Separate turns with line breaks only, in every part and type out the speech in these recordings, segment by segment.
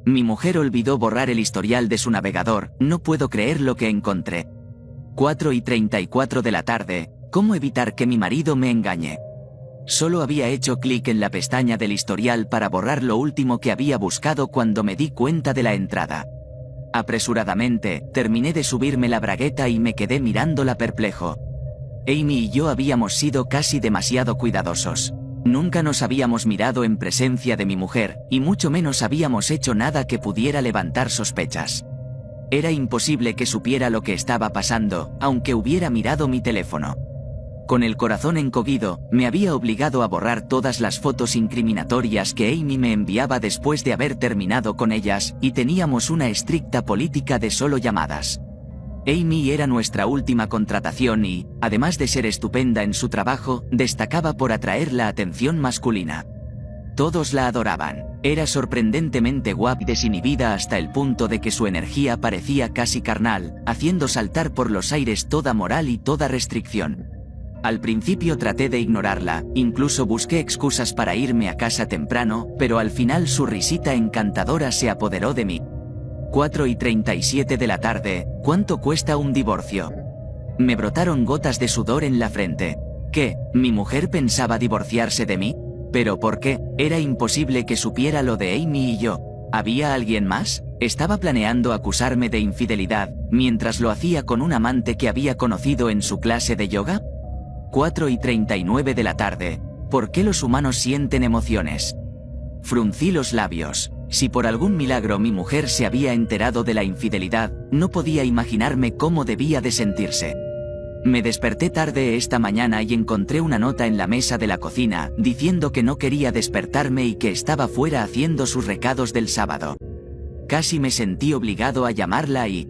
Mi mujer olvidó borrar el historial de su navegador, no puedo creer lo que encontré. 4:34 de la tarde, ¿cómo evitar que mi marido me engañe? Solo había hecho clic en la pestaña del historial para borrar lo último que había buscado cuando me di cuenta de la entrada. Apresuradamente, terminé de subirme la bragueta y me quedé mirándola perplejo. Amy y yo habíamos sido casi demasiado cuidadosos. Nunca nos habíamos mirado en presencia de mi mujer, y mucho menos habíamos hecho nada que pudiera levantar sospechas. Era imposible que supiera lo que estaba pasando, aunque hubiera mirado mi teléfono. Con el corazón encogido, me había obligado a borrar todas las fotos incriminatorias que Amy me enviaba después de haber terminado con ellas, y teníamos una estricta política de solo llamadas. Amy era nuestra última contratación y, además de ser estupenda en su trabajo, destacaba por atraer la atención masculina. Todos la adoraban. Era sorprendentemente guapa y desinhibida hasta el punto de que su energía parecía casi carnal, haciendo saltar por los aires toda moral y toda restricción. Al principio traté de ignorarla, incluso busqué excusas para irme a casa temprano, pero al final su risita encantadora se apoderó de mí. 4:37 de la tarde, ¿cuánto cuesta un divorcio? Me brotaron gotas de sudor en la frente. ¿Qué? ¿Mi mujer pensaba divorciarse de mí? ¿Pero por qué? Era imposible que supiera lo de Amy y yo. ¿Había alguien más? ¿Estaba planeando acusarme de infidelidad, mientras lo hacía con un amante que había conocido en su clase de yoga? 4:39 de la tarde, ¿por qué los humanos sienten emociones? Fruncí los labios. Si por algún milagro mi mujer se había enterado de la infidelidad, no podía imaginarme cómo debía de sentirse. Me desperté tarde esta mañana y encontré una nota en la mesa de la cocina, diciendo que no quería despertarme y que estaba fuera haciendo sus recados del sábado. Casi me sentí obligado a llamarla y,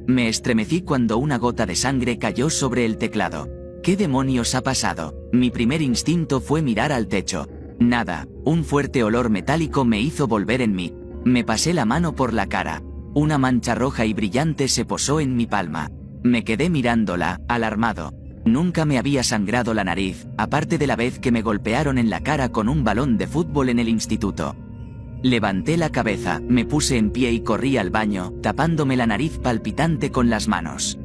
me estremecí cuando una gota de sangre cayó sobre el teclado. ¿Qué demonios ha pasado? Mi primer instinto fue mirar al techo. Nada, un fuerte olor metálico me hizo volver en mí. Me pasé la mano por la cara. Una mancha roja y brillante se posó en mi palma. Me quedé mirándola, alarmado. Nunca me había sangrado la nariz, aparte de la vez que me golpearon en la cara con un balón de fútbol en el instituto. Levanté la cabeza, me puse en pie y corrí al baño, tapándome la nariz palpitante con las manos.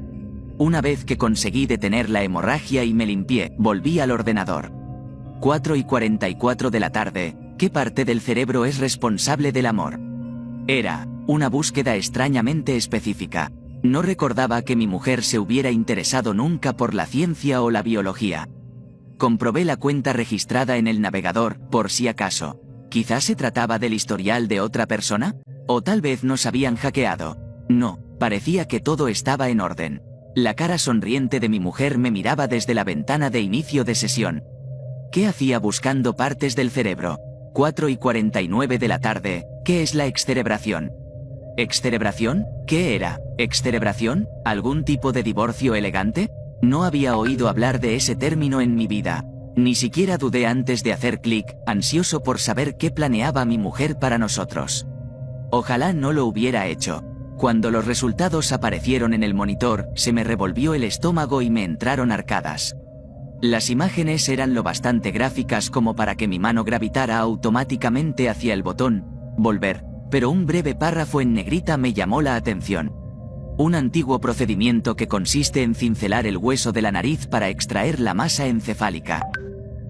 Una vez que conseguí detener la hemorragia y me limpié, volví al ordenador. 4:44 de la tarde, ¿qué parte del cerebro es responsable del amor? Era una búsqueda extrañamente específica. No recordaba que mi mujer se hubiera interesado nunca por la ciencia o la biología. Comprobé la cuenta registrada en el navegador, por si acaso. ¿Quizás se trataba del historial de otra persona? ¿O tal vez nos habían hackeado? No, parecía que todo estaba en orden. La cara sonriente de mi mujer me miraba desde la ventana de inicio de sesión. ¿Qué hacía buscando partes del cerebro? 4:49 de la tarde, ¿qué es la excerebración? ¿Excerebración? ¿Qué era? ¿Excerebración? ¿Algún tipo de divorcio elegante? No había oído hablar de ese término en mi vida. Ni siquiera dudé antes de hacer clic, ansioso por saber qué planeaba mi mujer para nosotros. Ojalá no lo hubiera hecho. Cuando los resultados aparecieron en el monitor, se me revolvió el estómago y me entraron arcadas. Las imágenes eran lo bastante gráficas como para que mi mano gravitara automáticamente hacia el botón «Volver», pero un breve párrafo en negrita me llamó la atención. Un antiguo procedimiento que consiste en cincelar el hueso de la nariz para extraer la masa encefálica.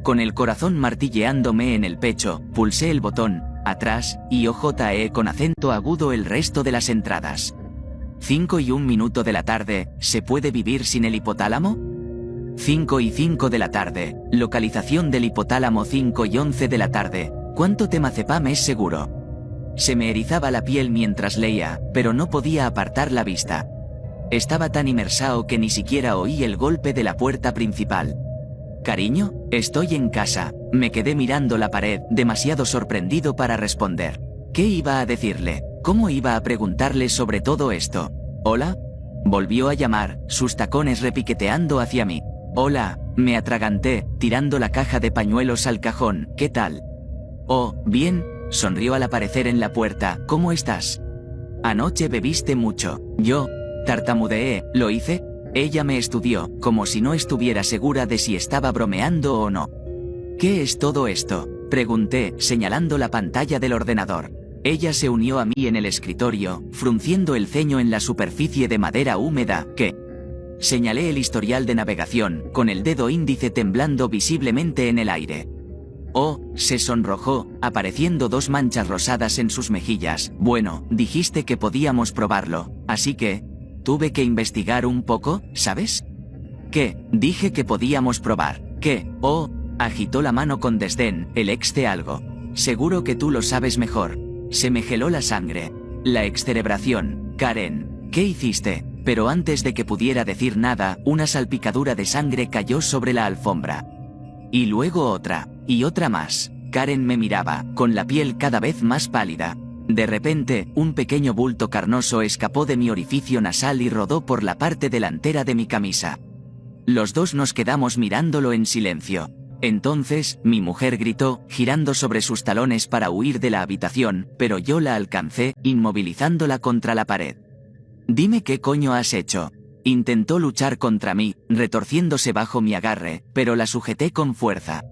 Con el corazón martilleándome en el pecho, pulsé el botón «Atrás» y OJE con acento agudo el resto de las entradas. 5:01 de la tarde, ¿se puede vivir sin el hipotálamo? 5:05 de la tarde, localización del hipotálamo. 5:11 de la tarde, ¿cuánto temazepam es seguro? Se me erizaba la piel mientras leía, pero no podía apartar la vista. Estaba tan inmersado que ni siquiera oí el golpe de la puerta principal. «Cariño, estoy en casa», me quedé mirando la pared, demasiado sorprendido para responder. ¿Qué iba a decirle? ¿Cómo iba a preguntarle sobre todo esto? «¿Hola?» Volvió a llamar, sus tacones repiqueteando hacia mí. «Hola», me atraganté, tirando la caja de pañuelos al cajón. «¿Qué tal?» «Oh, bien», sonrió al aparecer en la puerta. «¿Cómo estás?» «Anoche bebiste mucho». Yo tartamudeé. «¿Lo hice?» Ella me estudió, como si no estuviera segura de si estaba bromeando o no. «¿Qué es todo esto?», pregunté, señalando la pantalla del ordenador. Ella se unió a mí en el escritorio, frunciendo el ceño en la superficie de madera húmeda, que... Señalé el historial de navegación, con el dedo índice temblando visiblemente en el aire. Oh, se sonrojó, apareciendo 2 manchas rosadas en sus mejillas. Bueno, dijiste que podíamos probarlo, así que... Tuve que investigar un poco, ¿sabes? ¿Qué? Dije que podíamos probar. ¿Qué? Oh, agitó la mano con desdén, el ex de algo. Seguro que tú lo sabes mejor. Se me geló la sangre. La excerebración. Karen, ¿qué hiciste? Pero antes de que pudiera decir nada, una salpicadura de sangre cayó sobre la alfombra. Y luego otra, y otra más. Karen me miraba, con la piel cada vez más pálida. De repente, un pequeño bulto carnoso escapó de mi orificio nasal y rodó por la parte delantera de mi camisa. Los dos nos quedamos mirándolo en silencio. Entonces, mi mujer gritó, girando sobre sus talones para huir de la habitación, pero yo la alcancé, inmovilizándola contra la pared. Dime qué coño has hecho. Intentó luchar contra mí, retorciéndose bajo mi agarre, pero la sujeté con fuerza.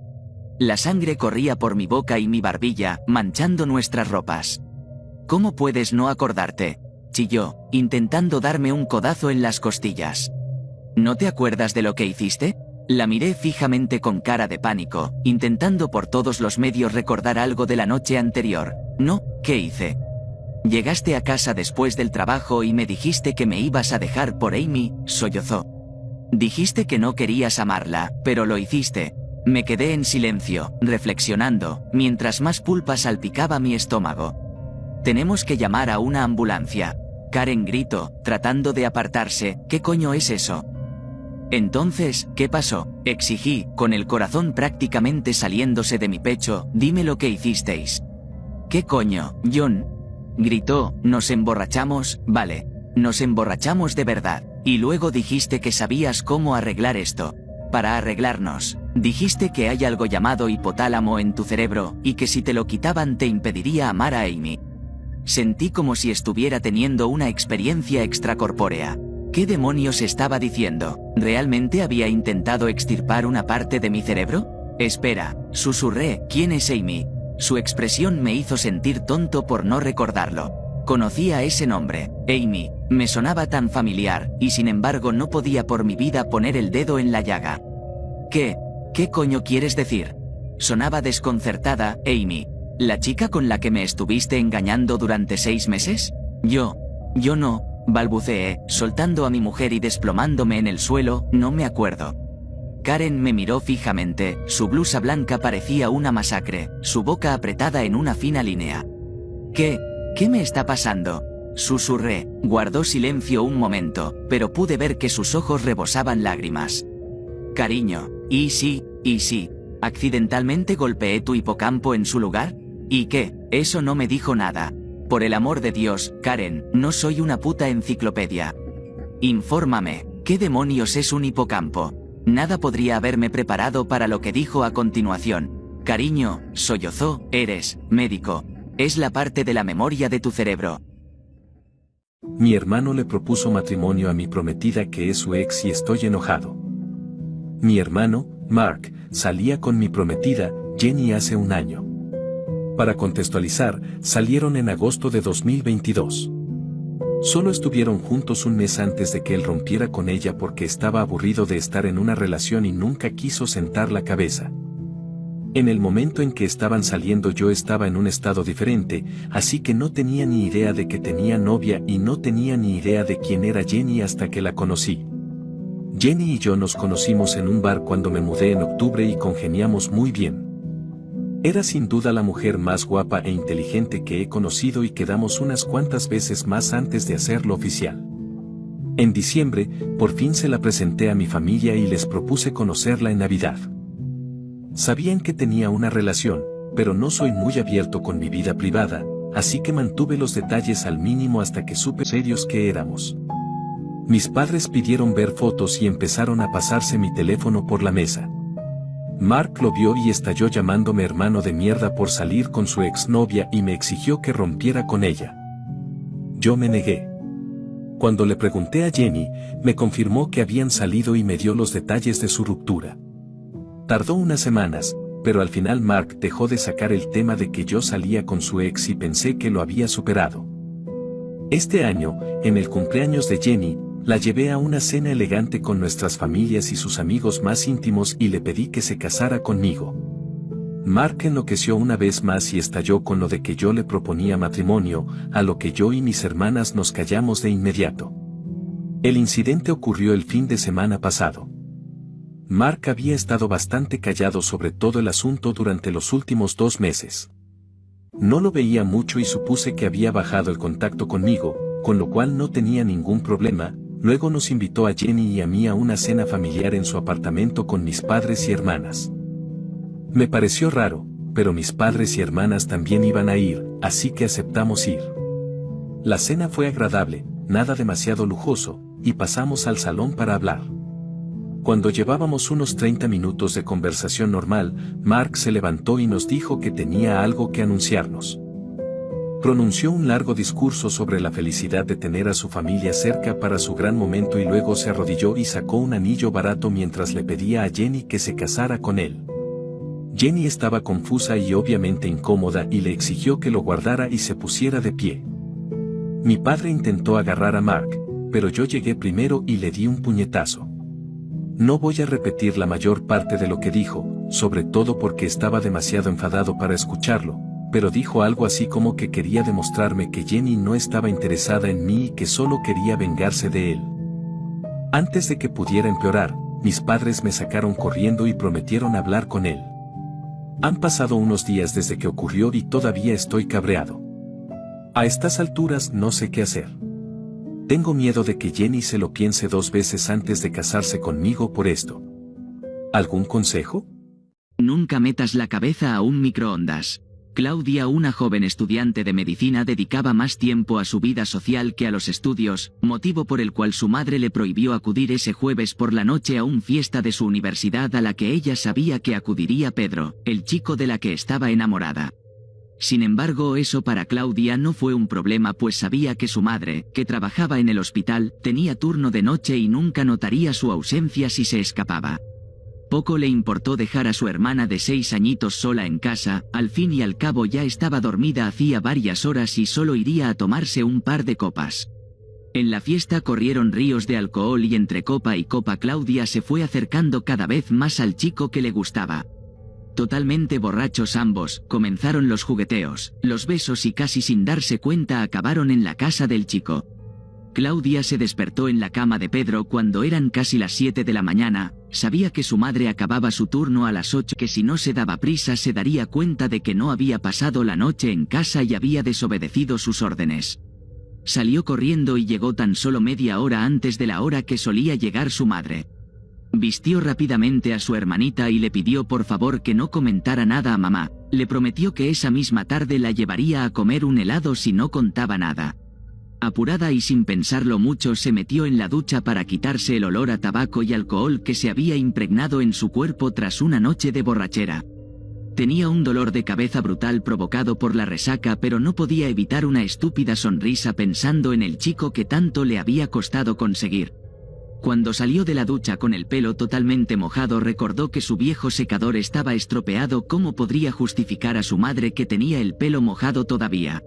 La sangre corría por mi boca y mi barbilla, manchando nuestras ropas. ¿Cómo puedes no acordarte? Chilló, intentando darme un codazo en las costillas. ¿No te acuerdas de lo que hiciste? La miré fijamente con cara de pánico, intentando por todos los medios recordar algo de la noche anterior. No, ¿qué hice? Llegaste a casa después del trabajo y me dijiste que me ibas a dejar por Amy, sollozó. Dijiste que no querías amarla, pero lo hiciste. Me quedé en silencio, reflexionando, mientras más pulpa salpicaba mi estómago. Tenemos que llamar a una ambulancia. Karen gritó, tratando de apartarse. ¿Qué coño es eso? Entonces, ¿qué pasó? Exigí, con el corazón prácticamente saliéndose de mi pecho. Dime lo que hicisteis. ¿Qué coño, John? Gritó, nos emborrachamos, vale. Nos emborrachamos de verdad. Y luego dijiste que sabías cómo arreglar esto. Para arreglarnos. Dijiste que hay algo llamado hipotálamo en tu cerebro, y que si te lo quitaban te impediría amar a Amy. Sentí como si estuviera teniendo una experiencia extracorpórea. ¿Qué demonios estaba diciendo? ¿Realmente había intentado extirpar una parte de mi cerebro? Espera, susurré, ¿quién es Amy? Su expresión me hizo sentir tonto por no recordarlo. Conocía ese nombre, Amy, me sonaba tan familiar, y sin embargo no podía por mi vida poner el dedo en la llaga. ¿Qué coño quieres decir? Sonaba desconcertada, Amy. ¿La chica con la que me estuviste engañando durante 6 meses? Yo no, balbuceé, soltando a mi mujer y desplomándome en el suelo, no me acuerdo. Karen me miró fijamente, su blusa blanca parecía una masacre, su boca apretada en una fina línea. ¿Qué me está pasando? Susurré, guardó silencio un momento, pero pude ver que sus ojos rebosaban lágrimas. Cariño, ¿y sí, accidentalmente golpeé tu hipocampo en su lugar? ¿Y qué? Eso no me dijo nada. Por el amor de Dios, Karen, no soy una puta enciclopedia. Infórmame, ¿qué demonios es un hipocampo? Nada podría haberme preparado para lo que dijo a continuación. Cariño, sollozó, eres médico. Es la parte de la memoria de tu cerebro.
Mi hermano le propuso matrimonio a mi prometida que es su ex y estoy enojado. Mi hermano, Mark, salía con mi prometida, Jenny, hace un año. Para contextualizar, salieron en agosto de 2022. Solo estuvieron juntos un mes antes de que él rompiera con ella porque estaba aburrido de estar en una relación y nunca quiso sentar la cabeza. En el momento en que estaban saliendo yo estaba en un estado diferente, así que no tenía ni idea de que tenía novia y no tenía ni idea de quién era Jenny hasta que la conocí. Jenny y yo nos conocimos en un bar cuando me mudé en octubre y congeniamos muy bien. Era sin duda la mujer más guapa e inteligente que he conocido y quedamos unas cuantas veces más antes de hacerlo oficial. En diciembre, por fin se la presenté a mi familia y les propuse conocerla en Navidad. Sabían que tenía una relación, pero no soy muy abierto con mi vida privada, así que mantuve los detalles al mínimo hasta que supe serios que éramos. Mis padres pidieron ver fotos y empezaron a pasarse mi teléfono por la mesa. Mark lo vio y estalló llamándome hermano de mierda por salir con su exnovia y me exigió que rompiera con ella. Yo me negué. Cuando le pregunté a Jenny, me confirmó que habían salido y me dio los detalles de su ruptura. Tardó unas semanas, pero al final Mark dejó de sacar el tema de que yo salía con su ex y pensé que lo había superado. Este año, en el cumpleaños de Jenny, la llevé a una cena elegante con nuestras familias y sus amigos más íntimos y le pedí que se casara conmigo. Mark enloqueció una vez más y estalló con lo de que yo le proponía matrimonio, a lo que yo y mis hermanas nos callamos de inmediato. El incidente ocurrió el fin de semana pasado. Mark había estado bastante callado sobre todo el asunto durante los últimos 2 meses. No lo veía mucho y supuse que había bajado el contacto conmigo, con lo cual no tenía ningún problema. Luego nos invitó a Jenny y a mí a una cena familiar en su apartamento con mis padres y hermanas. Me pareció raro, pero mis padres y hermanas también iban a ir, así que aceptamos ir. La cena fue agradable, nada demasiado lujoso, y pasamos al salón para hablar. Cuando llevábamos unos 30 minutos de conversación normal, Mark se levantó y nos dijo que tenía algo que anunciarnos. Pronunció un largo discurso sobre la felicidad de tener a su familia cerca para su gran momento y luego se arrodilló y sacó un anillo barato mientras le pedía a Jenny que se casara con él. Jenny estaba confusa y obviamente incómoda y le exigió que lo guardara y se pusiera de pie. Mi padre intentó agarrar a Mark, pero yo llegué primero y le di un puñetazo. No voy a repetir la mayor parte de lo que dijo, sobre todo porque estaba demasiado enfadado para escucharlo, pero dijo algo así como que quería demostrarme que Jenny no estaba interesada en mí y que solo quería vengarse de él. Antes de que pudiera empeorar, mis padres me sacaron corriendo y prometieron hablar con él. Han pasado unos días desde que ocurrió y todavía estoy cabreado. A estas alturas no sé qué hacer. Tengo miedo de que Jenny se lo piense 2 veces antes de casarse conmigo por esto. ¿Algún consejo?
Nunca metas la cabeza a un microondas. Claudia, una joven estudiante de medicina, dedicaba más tiempo a su vida social que a los estudios, motivo por el cual su madre le prohibió acudir ese jueves por la noche a una fiesta de su universidad a la que ella sabía que acudiría Pedro, el chico de la que estaba enamorada. Sin embargo, eso para Claudia no fue un problema, pues sabía que su madre, que trabajaba en el hospital, tenía turno de noche y nunca notaría su ausencia si se escapaba. Poco le importó dejar a su hermana de 6 añitos sola en casa, al fin y al cabo ya estaba dormida hacía varias horas y solo iría a tomarse un par de copas. En la fiesta corrieron ríos de alcohol y entre copa y copa Claudia se fue acercando cada vez más al chico que le gustaba. Totalmente borrachos ambos, comenzaron los jugueteos, los besos y casi sin darse cuenta acabaron en la casa del chico. Claudia se despertó en la cama de Pedro cuando eran casi las 7 de la mañana, sabía que su madre acababa su turno a las 8, que si no se daba prisa se daría cuenta de que no había pasado la noche en casa y había desobedecido sus órdenes. Salió corriendo y llegó tan solo media hora antes de la hora que solía llegar su madre. Vistió rápidamente a su hermanita y le pidió por favor que no comentara nada a mamá, le prometió que esa misma tarde la llevaría a comer un helado si no contaba nada. Apurada y sin pensarlo mucho se metió en la ducha para quitarse el olor a tabaco y alcohol que se había impregnado en su cuerpo tras una noche de borrachera. Tenía un dolor de cabeza brutal provocado por la resaca, pero no podía evitar una estúpida sonrisa pensando en el chico que tanto le había costado conseguir. Cuando salió de la ducha con el pelo totalmente mojado recordó que su viejo secador estaba estropeado. ¿Cómo podría justificar a su madre que tenía el pelo mojado todavía?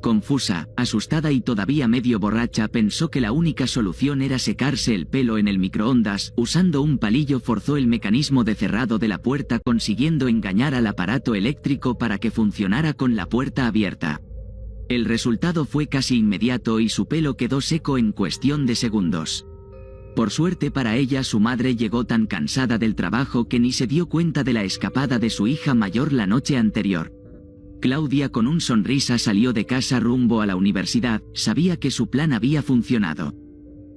Confusa, asustada y todavía medio borracha pensó que la única solución era secarse el pelo en el microondas. Usando un palillo forzó el mecanismo de cerrado de la puerta consiguiendo engañar al aparato eléctrico para que funcionara con la puerta abierta. El resultado fue casi inmediato y su pelo quedó seco en cuestión de segundos. Por suerte para ella su madre llegó tan cansada del trabajo que ni se dio cuenta de la escapada de su hija mayor la noche anterior. Claudia con una sonrisa salió de casa rumbo a la universidad, sabía que su plan había funcionado.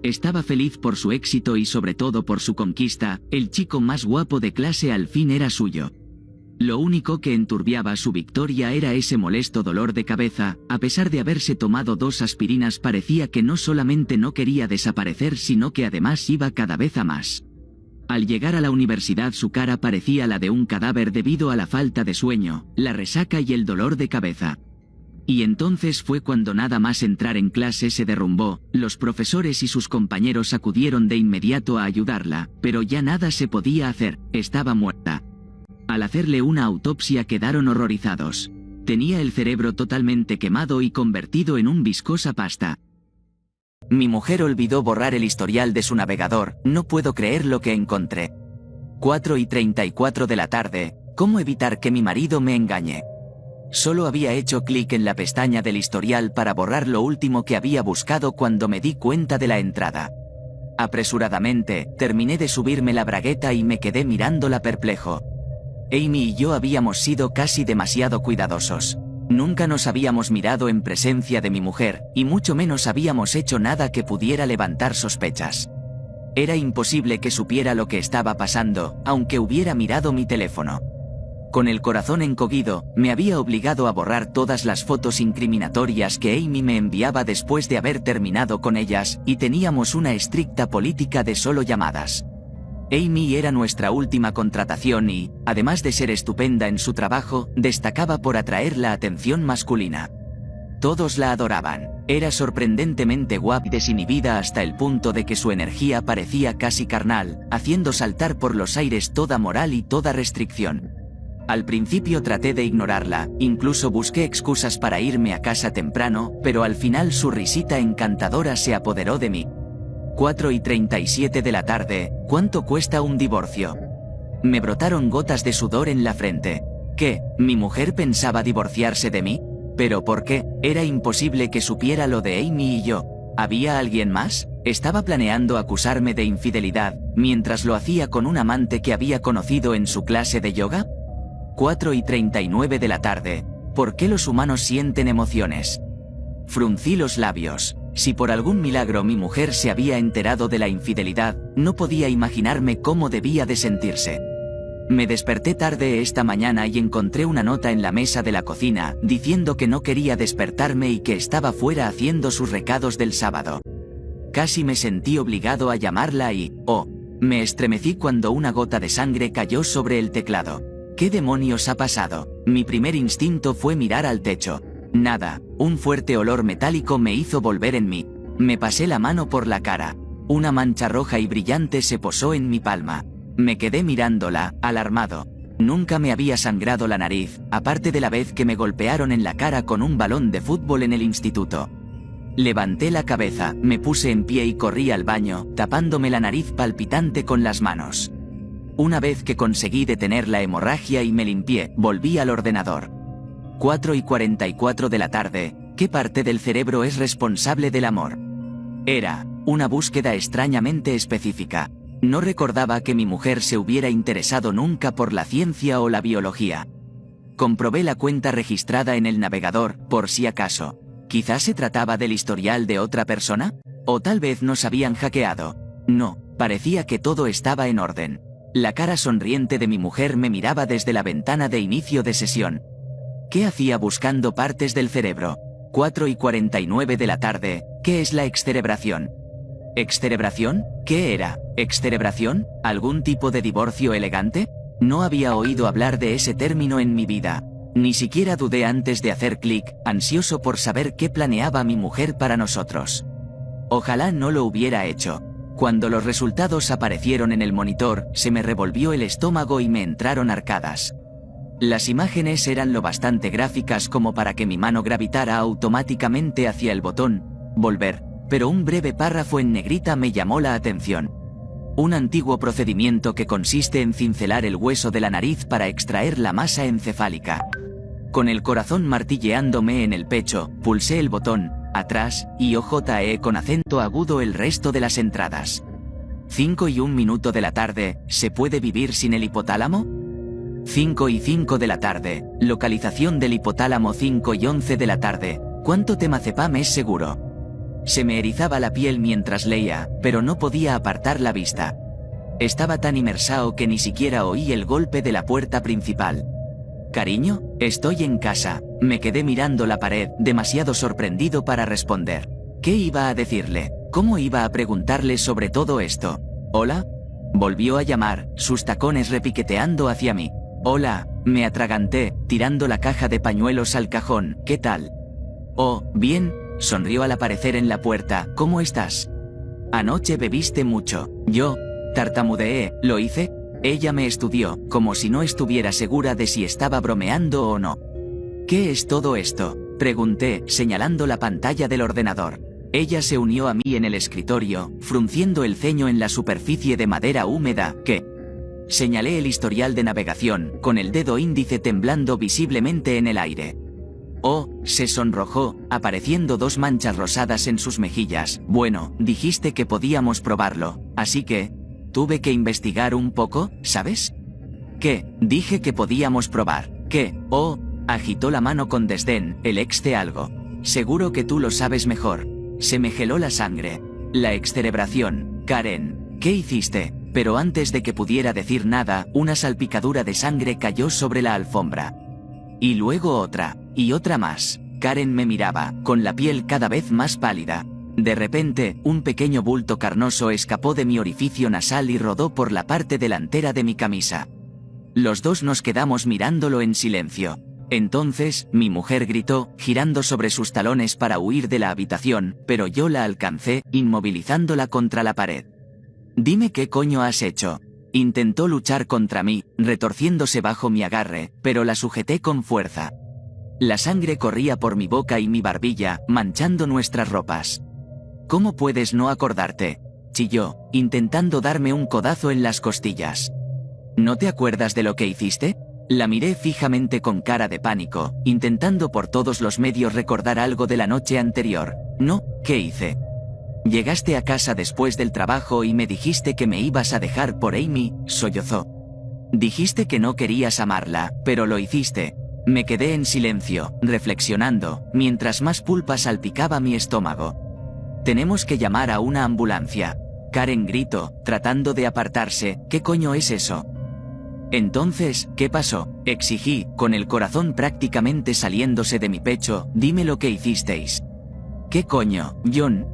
Estaba feliz por su éxito y sobre todo por su conquista, el chico más guapo de clase al fin era suyo. Lo único que enturbiaba su victoria era ese molesto dolor de cabeza. A pesar de haberse tomado 2 aspirinas parecía que no solamente no quería desaparecer sino que además iba cada vez a más. Al llegar a la universidad su cara parecía la de un cadáver debido a la falta de sueño, la resaca y el dolor de cabeza. Y entonces fue cuando nada más entrar en clase se derrumbó. Los profesores y sus compañeros acudieron de inmediato a ayudarla, pero ya nada se podía hacer, estaba muerta. Al hacerle una autopsia quedaron horrorizados. Tenía el cerebro totalmente quemado y convertido en un viscosa pasta. Mi mujer olvidó borrar el historial de su navegador, no puedo creer lo que encontré. 4:34 de la tarde, ¿cómo evitar que mi marido me engañe? Solo había hecho clic en la pestaña del historial para borrar lo último que había buscado cuando me di cuenta de la entrada. Apresuradamente, terminé de subirme la bragueta y me quedé mirándola perplejo. Amy y yo habíamos sido casi demasiado cuidadosos. Nunca nos habíamos mirado en presencia de mi mujer, y mucho menos habíamos hecho nada que pudiera levantar sospechas. Era imposible que supiera lo que estaba pasando, aunque hubiera mirado mi teléfono. Con el corazón encogido, me había obligado a borrar todas las fotos incriminatorias que Amy me enviaba después de haber terminado con ellas, y teníamos una estricta política de solo llamadas. Amy era nuestra última contratación y, además de ser estupenda en su trabajo, destacaba por atraer la atención masculina. Todos la adoraban. Era sorprendentemente guapa y desinhibida hasta el punto de que su energía parecía casi carnal, haciendo saltar por los aires toda moral y toda restricción. Al principio traté de ignorarla, incluso busqué excusas para irme a casa temprano, pero al final su risita encantadora se apoderó de mí. 4:37 de la tarde, ¿cuánto cuesta un divorcio? Me brotaron gotas de sudor en la frente. ¿Qué? ¿Mi mujer pensaba divorciarse de mí? ¿Pero por qué? Era imposible que supiera lo de Amy y yo. ¿Había alguien más? ¿Estaba planeando acusarme de infidelidad, mientras lo hacía con un amante que había conocido en su clase de yoga? 4:39 de la tarde, ¿por qué los humanos sienten emociones? Fruncí los labios. Si por algún milagro mi mujer se había enterado de la infidelidad, no podía imaginarme cómo debía de sentirse. Me desperté tarde esta mañana y encontré una nota en la mesa de la cocina, diciendo que no quería despertarme y que estaba fuera haciendo sus recados del sábado. Casi me sentí obligado a llamarla y, me estremecí cuando una gota de sangre cayó sobre el teclado. ¿Qué demonios ha pasado? Mi primer instinto fue mirar al techo. Nada, un fuerte olor metálico me hizo volver en mí. Me pasé la mano por la cara. Una mancha roja y brillante se posó en mi palma. Me quedé mirándola, alarmado. Nunca me había sangrado la nariz, aparte de la vez que me golpearon en la cara con un balón de fútbol en el instituto. Levanté la cabeza, me puse en pie y corrí al baño, tapándome la nariz palpitante con las manos. Una vez que conseguí detener la hemorragia y me limpié, volví al ordenador. 4:44 de la tarde, ¿qué parte del cerebro es responsable del amor? Era una búsqueda extrañamente específica. No recordaba que mi mujer se hubiera interesado nunca por la ciencia o la biología. Comprobé la cuenta registrada en el navegador, por si acaso. ¿Quizás se trataba del historial de otra persona? ¿O tal vez nos habían hackeado? No, parecía que todo estaba en orden. La cara sonriente de mi mujer me miraba desde la ventana de inicio de sesión. ¿Qué hacía buscando partes del cerebro? 4:49 de la tarde, ¿qué es la excerebración? ¿Excerebración? ¿Qué era? ¿Excerebración? ¿Algún tipo de divorcio elegante? No había oído hablar de ese término en mi vida. Ni siquiera dudé antes de hacer clic, ansioso por saber qué planeaba mi mujer para nosotros. Ojalá no lo hubiera hecho. Cuando los resultados aparecieron en el monitor, se me revolvió el estómago y me entraron arcadas. Las imágenes eran lo bastante gráficas como para que mi mano gravitara automáticamente hacia el botón volver, pero un breve párrafo en negrita me llamó la atención. Un antiguo procedimiento que consiste en cincelar el hueso de la nariz para extraer la masa encefálica. Con el corazón martilleándome en el pecho, pulsé el botón atrás y OJE con acento agudo el resto de las entradas. 5:01 de la tarde, ¿se puede vivir sin el hipotálamo? 5:05 de la tarde, localización del hipotálamo. 5:11 de la tarde, ¿cuánto temazepam es seguro? Se me erizaba la piel mientras leía, pero no podía apartar la vista. Estaba tan inmersado que ni siquiera oí el golpe de la puerta principal. Cariño, estoy en casa. Me quedé mirando la pared, demasiado sorprendido para responder. ¿Qué iba a decirle? ¿Cómo iba a preguntarle sobre todo esto? ¿Hola? Volvió a llamar, sus tacones repiqueteando hacia mí. Hola, me atraganté, tirando la caja de pañuelos al cajón. ¿Qué tal? Oh, bien, sonrió al aparecer en la puerta. ¿Cómo estás? Anoche bebiste mucho. Yo tartamudeé, ¿lo hice? Ella me estudió, como si no estuviera segura de si estaba bromeando o no. ¿Qué es todo esto?, pregunté, señalando la pantalla del ordenador. Ella se unió a mí en el escritorio, frunciendo el ceño en la superficie de madera húmeda, que... Señalé el historial de navegación, con el dedo índice temblando visiblemente en el aire. Oh, se sonrojó, apareciendo 2 manchas rosadas en sus mejillas. Bueno, dijiste que podíamos probarlo, así que... tuve que investigar un poco, ¿sabes? ¿Qué? Dije que podíamos probar. ¿Qué? Oh, agitó la mano con desdén, el ex de algo. Seguro que tú lo sabes mejor. Se me geló la sangre. La excerebración. Karen, ¿qué hiciste? Pero antes de que pudiera decir nada, una salpicadura de sangre cayó sobre la alfombra. Y luego otra, y otra más. Karen me miraba, con la piel cada vez más pálida. De repente, un pequeño bulto carnoso escapó de mi orificio nasal y rodó por la parte delantera de mi camisa. Los dos nos quedamos mirándolo en silencio. Entonces, mi mujer gritó, girando sobre sus talones para huir de la habitación, pero yo la alcancé, inmovilizándola contra la pared. «Dime qué coño has hecho». Intentó luchar contra mí, retorciéndose bajo mi agarre, pero la sujeté con fuerza. La sangre corría por mi boca y mi barbilla, manchando nuestras ropas. «¿Cómo puedes no acordarte?», chilló, intentando darme un codazo en las costillas. «¿No te acuerdas de lo que hiciste?». La miré fijamente con cara de pánico, intentando por todos los medios recordar algo de la noche anterior. «No, ¿qué hice?». «Llegaste a casa después del trabajo y me dijiste que me ibas a dejar por Amy», sollozó. «Dijiste que no querías amarla, pero lo hiciste». Me quedé en silencio, reflexionando, mientras más pulpa salpicaba mi estómago. «Tenemos que llamar a una ambulancia». Karen gritó, tratando de apartarse. «¿Qué coño es eso?». «Entonces, ¿qué pasó?», exigí, con el corazón prácticamente saliéndose de mi pecho. «Dime lo que hicisteis». «¿Qué coño, John?»,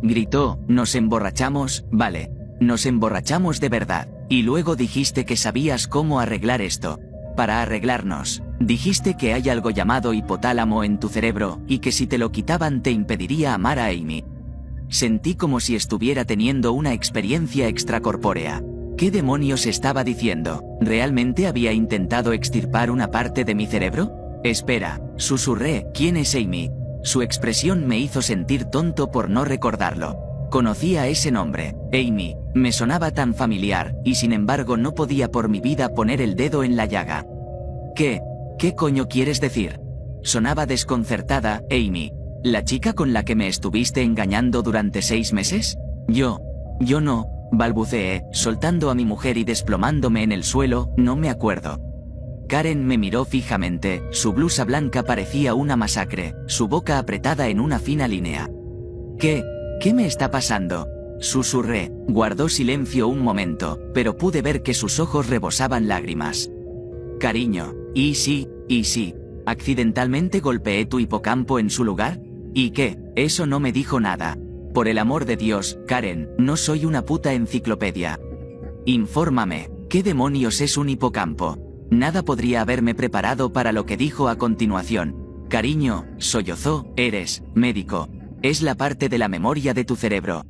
gritó. «Nos emborrachamos, vale. Nos emborrachamos de verdad. Y luego dijiste que sabías cómo arreglar esto. Para arreglarnos. Dijiste que hay algo llamado hipotálamo en tu cerebro, y que si te lo quitaban te impediría amar a Amy». Sentí como si estuviera teniendo una experiencia extracorpórea. ¿Qué demonios estaba diciendo? ¿Realmente había intentado extirpar una parte de mi cerebro? Espera, susurré. ¿Quién es Amy? Su expresión me hizo sentir tonto por no recordarlo. Conocía ese nombre, Amy, me sonaba tan familiar, y sin embargo no podía por mi vida poner el dedo en la llaga. ¿Qué coño quieres decir? Sonaba desconcertada. «Amy, ¿la chica con la que me estuviste engañando durante 6 meses? Yo no», balbuceé, soltando a mi mujer y desplomándome en el suelo. «No me acuerdo». Karen me miró fijamente, su blusa blanca parecía una masacre, su boca apretada en una fina línea. ¿Qué me está pasando?», susurré. Guardó silencio un momento, pero pude ver que sus ojos rebosaban lágrimas. «Cariño, ¿y sí, accidentalmente golpeé tu hipocampo en su lugar? ¿Y qué? Eso no me dijo nada». «Por el amor de Dios, Karen, no soy una puta enciclopedia. Infórmame, ¿qué demonios es un hipocampo?». Nada podría haberme preparado para lo que dijo a continuación. «Cariño», sollozó, «eres médico. Es la parte de la memoria de tu cerebro.